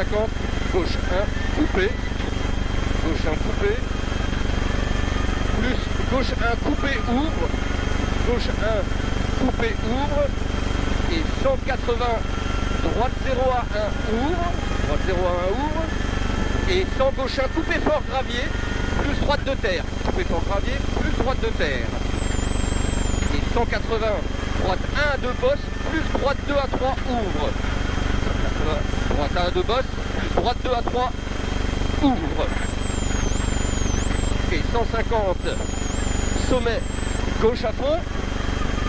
150, gauche 1, coupé, gauche 1, coupé, plus gauche 1, coupé, ouvre, gauche 1, coupé, ouvre, et 180, droite 0 à 1, ouvre, droite 0 à 1, ouvre, et 100, gauche 1, coupé fort gravier, plus droite de terre, coupé fort gravier, plus droite de terre, et 180, droite 1 à 2 bosses, plus droite 2 à 3, ouvre, 180, droite 1 à 2 bosses, plus droite 2 à 3, ouvre, et 150, sommet, gauche à fond,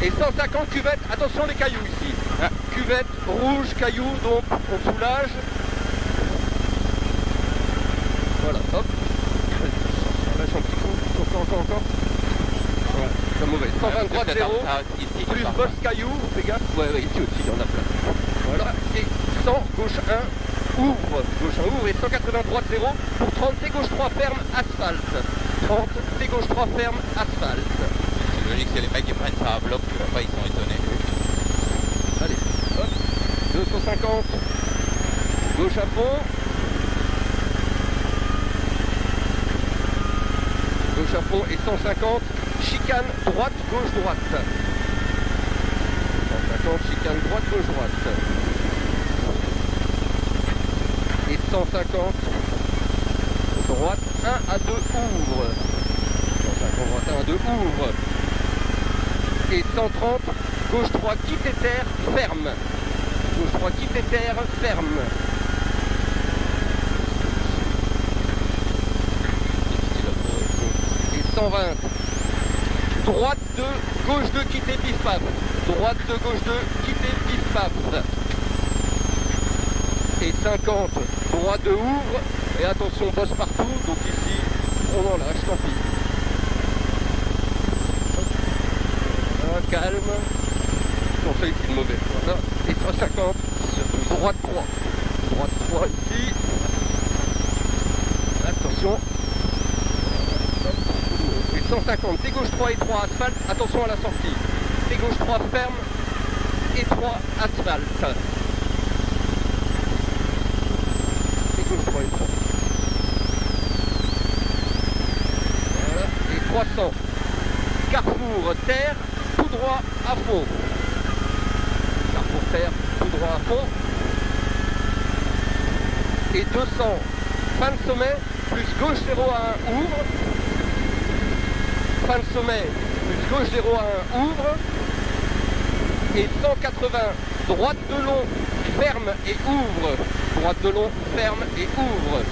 et 150 cuvette, attention les cailloux ici, hein, cuvette, rouge, cailloux, donc on soulage, voilà, hop, on lâche un petit coup, encore, voilà, c'est mauvais, 120 droite 0, plus bosse caillou, fais gaffe, ouais, ici aussi il y en a plein, voilà, et 100, gauche 1, ouvre, gauche 1, ouvre, et 180 droite 0, pour 30, T gauche 3 ferme, asphalte, 30, T gauche 3 ferme, asphalte. C'est logique, c'est les mecs qui prennent ça à bloc, tu vois pas, ils sont étonnés. Allez, hop, 250, gauche à fond, gauche à fond et 150, chicane droite, gauche, droite. 150, chicane droite, gauche, droite. Et 150, droite 1 à 2, ouvre. 150, droite 1 à 2, ouvre. Et 130, gauche 3, quitte et terre, ferme. Gauche 3, quitte et terre, ferme. Et 120, droite 2, gauche 2, quitte et pif paf. Droite 2, gauche 2, quitte et pif paf. Et 50, droite 2, ouvre. Et attention, bosse partout, donc ici, on en lâche, tant pis. Calme, conseil c'est le mauvais, voilà, et 150, droite 3, droite 3 ici, attention, et 150, T gauche 3 et 3 asphalte, attention à la sortie, T gauche 3 ferme, et 3 asphalte, T gauche 3 et 3, voilà, et 300, carrefour terre, tout droit à fond. Carrefour terre, tout droit à fond. Et 200, fin de sommet, plus gauche 0 à 1, ouvre. Fin de sommet, plus gauche 0 à 1, ouvre. Et 180, droite de long, ferme et ouvre. Droite de long, ferme et ouvre.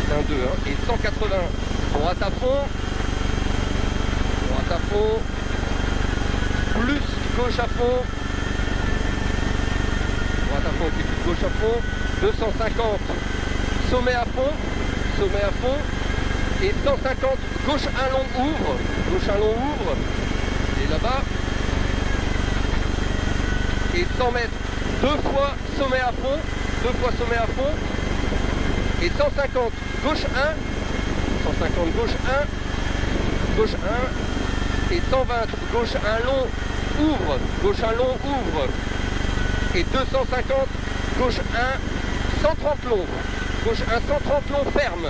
C'est un 2, hein. Et 180, droite à fond. Droite à fond. Plus gauche à fond, droite à fond, plus gauche à fond, 250, sommet à fond, et 150, gauche 1 long ouvre, et là-bas, et 100 mètres, 2 fois sommet à fond, et 150, gauche 1, 150, gauche 1, et 120, gauche 1 long, ouvre, gauche 1 long, ouvre, et 250, gauche 1, 130 long, gauche 1, 130 long, ferme,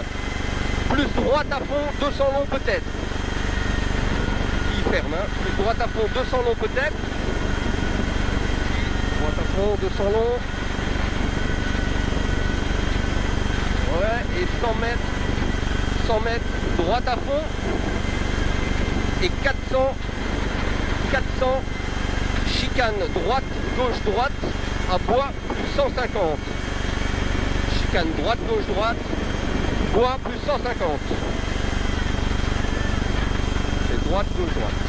plus droite à fond, 200 long peut-être, qui ferme, hein, plus droite à fond, 200 long peut-être, droite à fond, 200 long, ouais, et 100 mètres, droite à fond, et 400, chicane droite, gauche, droite, à bois, plus 150. Chicane droite, gauche, droite, bois, plus 150. Et droite, gauche, droite.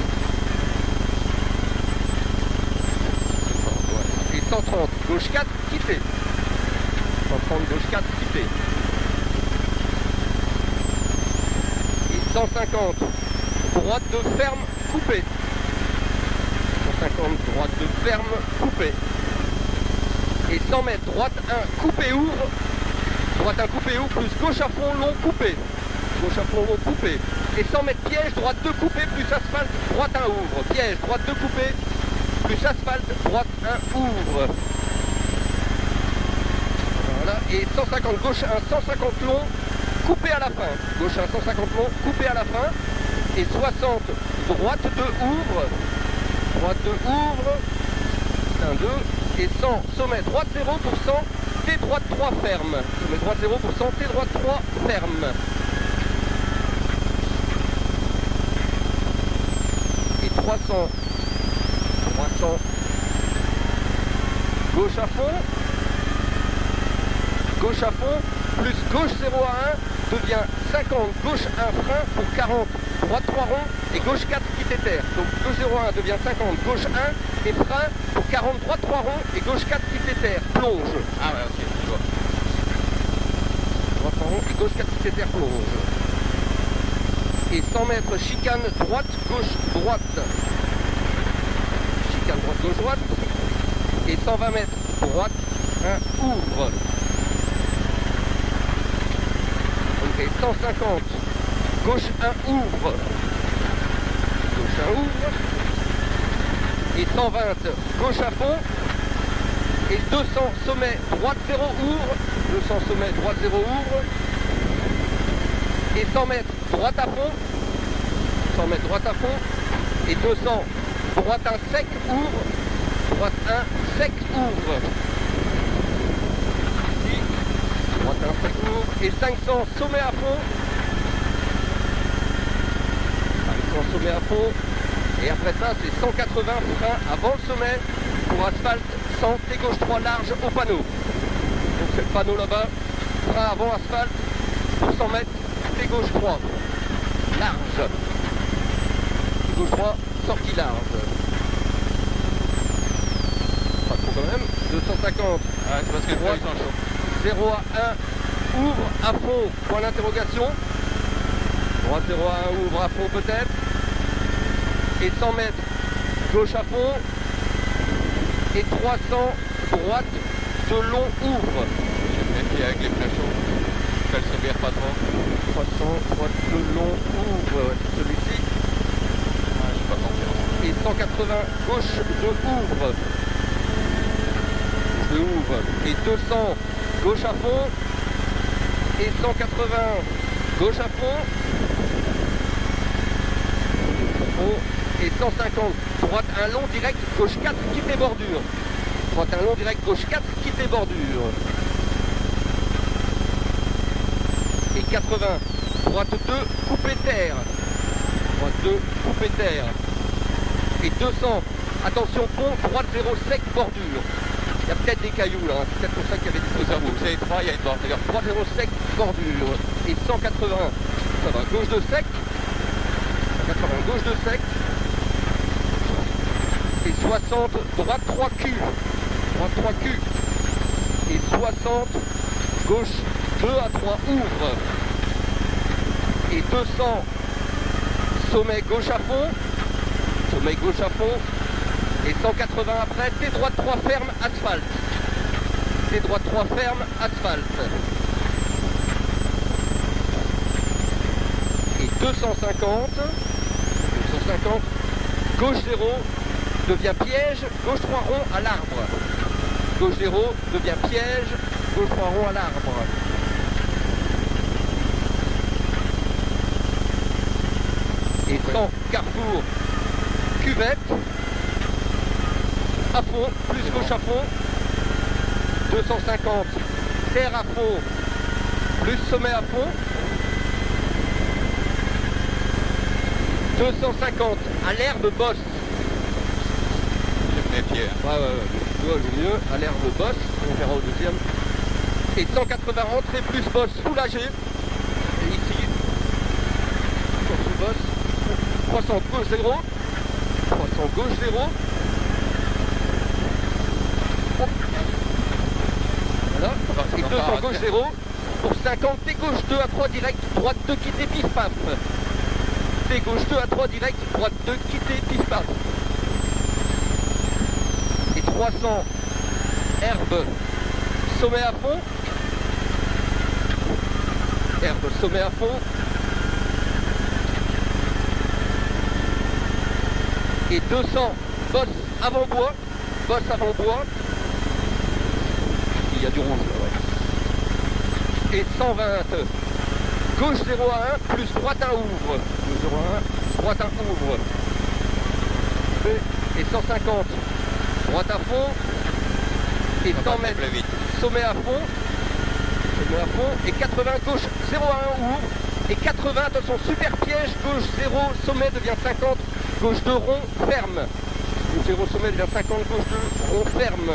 Et 130, gauche 4, quitter. 130, gauche 4, quitter. Et 150, droite de ferme, coupé. 150, droite de ferme, coupé. Et 100 mètres, droite 1, coupé, ouvre. Droite 1, coupé, ouvre, plus gauche à fond, long, coupé. Gauche à fond, long, coupé. Et 100 mètres, piège, droite 2, coupé, plus asphalte, droite 1, ouvre. Piège, droite 2, coupé, plus asphalte, droite 1, ouvre. Voilà. et 150 gauche 1, 150 long, coupé à la fin. Gauche 1, 150 long, coupé à la fin. Et 60, droite 2, ouvre. Droite 2, ouvre. 1, 2. Et 100, sommet droite 0 pour 100, T droite 3 ferme. Sommet droite 0 pour 100, T droite 3 ferme. Et 300. 300. Gauche à fond. Gauche à fond. Plus gauche 0 à 1 devient 50. Gauche 1 frein pour 40. Droite 3 rond et gauche 4 quitte terre. Donc gauche 0 à 1 devient 50. Gauche 1 et frein pour 40. Droite 3 rond et gauche 4 quitte terre. Plonge. Ah ouais, ok, je vois. Droite 3 rond et gauche 4 quitte terre. Plonge. Et 100 mètres chicane droite, gauche, droite. Chicane droite, gauche, droite. Et 120 mètres droite, 1 ouvre. Ok, 150. Gauche 1 ouvre. Gauche 1 ouvre. Et 120. Gauche à fond. Et 200 sommet droite 0 ouvre. 200 sommet droite 0 ouvre. Et 100 mètres droite à fond. 100 mètres droite à fond. Et 200 droite 1 sec ouvre. Droite 1 sec ouvre. Ici. Droite 1 sec ouvre. Et 500 sommet à fond. 500 sommet à fond. Et après ça, c'est 180 frein avant le sommet pour asphalte 100 T gauche 3 large au panneau. Donc c'est le panneau là-bas. Frein avant asphalte pour 100 mètres T gauche 3 large. T gauche 3 sortie large. Pas trop quand même. 250. Ouais, c'est parce que les Droite. ils sont chauds. 0 à 1 ouvre à fond, point d'interrogation. Droite 0 à 1 ouvre à fond peut-être. Et 100 mètres gauche à fond. Et 300 droite de long ouvre. Je vais me méfier avec les flèches chauds. Qu'elles se virent pas trop. 300 droite de long ouvre, ouais, c'est celui-ci. Ouais, je suis pas confiant. Et 180 gauche de ouvre. De ouvre. Et 200 gauche à fond. Et 180 gauche à fond. Et 150 droite un long direct gauche 4 quitte les bordures. Droite un long direct gauche 4 quitte les bordures. Et 80 droite 2 coupé terre. Droite 2 coupé terre. Et 200 attention pont droite 0 sec bordure. Il y a peut-être des cailloux là, hein. C'est peut-être pour ça qu'il y avait des Surtout que c'est étroit, il y a une bordure. droite 0 sec bordure. Et 180 ça va gauche de sec. 180 gauche de sec. Et 60 droite 3 Q. Droite 3 Q. Et 60 gauche 2 à 3 ouvre. Et 200 sommet gauche à fond. Sommet gauche à fond. Et 180 après, T droite 3 ferme asphalte. T droite 3 ferme asphalte. Et 250. 250. Gauche 0 devient piège, gauche 3 rond à l'arbre. Gauche 0 devient piège, gauche 3 rond à l'arbre. Et 100 carrefour cuvette à fond, plus gauche à fond. 250 terre à fond, plus sommet à fond. 250 à l'herbe bosse. Je vais me méfier. Ouais, le mieux, à l'herbe bosse, on verra au deuxième. Et 180 rentrée plus bosse soulagé. Et ici, sur ce bosse, 300 gauche 0, 300 gauche 0. Hop. Voilà, et 200 gauche 0 pour 50 T gauche 2 à 3 direct, droite 2 quitter pif paf. T gauche 2 à 3 direct, droite 2 quitter pif paf. Et 300 herbe sommet à fond. Herbe sommet à fond. Et 200 bosse avant-bois. Bosse avant-bois. Il y a du rouge là, ouais. et 120. Gauche 0 à 1 plus droite 1 ouvre. Gauche 0 à 1, droite 1 ouvre. Et 150. Droite à fond. Et 100 mètres. Plus vite. Sommet à fond. Sommet à fond. Et 80 gauche 0 à 1 ouvre. Et 80, attention, super piège. Gauche 0, sommet devient 50. Gauche 2 rond, ferme. Gauche 0, sommet devient 50. Gauche 2 rond, ferme.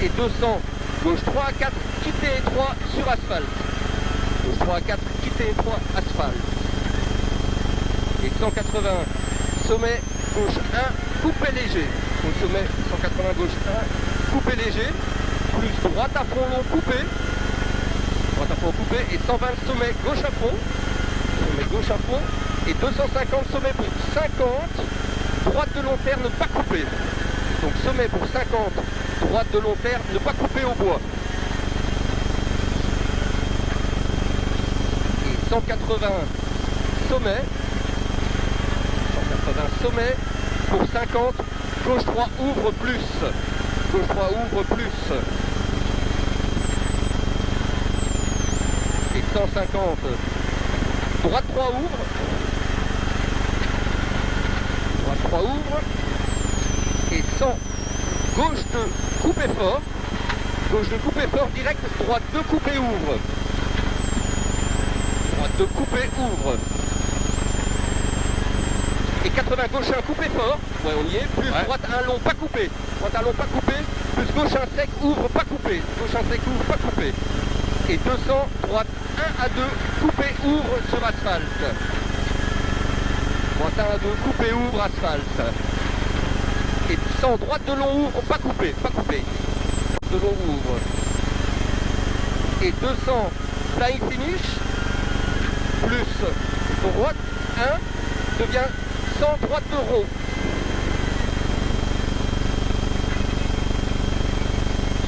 Et 200. Gauche 3 à 4, quitter étroit sur asphalte. Gauche 3 à 4, quitter étroit, asphalte. Et 180, sommet, gauche 1, coupé léger. Donc sommet, 180, gauche 1, coupé léger. Plus droite à fond long, coupé. Droite à fond coupé. Et 120, sommet, gauche à fond. Sommet, gauche à fond. Et 250, sommet pour 50. Droite de long terme, ne pas couper. Donc sommet pour 50. Droite de long terme, ne pas couper au bois. Et 180 sommet. 180 sommet pour 50. Gauche 3 ouvre plus. Gauche 3 ouvre plus. Et 150. Droite 3 ouvre. Droite 3 ouvre. Et 100. Gauche 2, coupé fort. Gauche 2, coupé fort, direct. Droite 2, coupé ouvre. Droite 2, coupé ouvre. Et 80, gauche 1, coupé fort. Ouais, on y est. Plus ouais. Droite 1 long, pas coupé. Droite 1 long, pas coupé. Plus gauche 1 sec, ouvre, pas coupé. Gauche 1 sec, ouvre, pas coupé. Et 200, droite 1 à 2, coupé, ouvre sur asphalte. Droite 1 à 2, coupé, ouvre, asphalte. Et 100, droite de long ouvre, pas coupé, pas coupé. De long ouvre. Et 200, flying finish, plus droite 1, devient 100, droite de rond.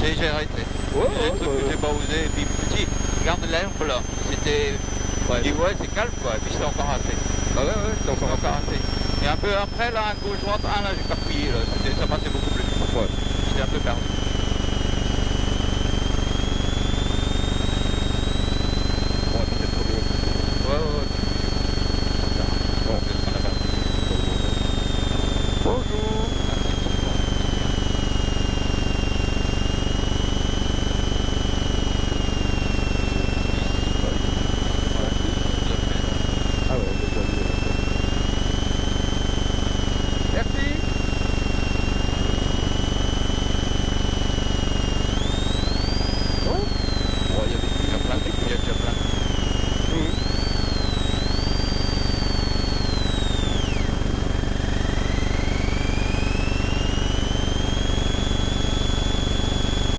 J'ai arrêté. Ouais, Les trucs que j'ai pas osé. Et puis petit, regarde l'herbe là. C'était. Ouais. Je dis ouais, c'est calme quoi. Et puis c'était encore raté. Ah ouais, c'est encore Encore raté. Et un peu après là, à gauche droite, là j'ai capillé là. Ça passait beaucoup plus vite. Ouais. J'étais un peu perdu.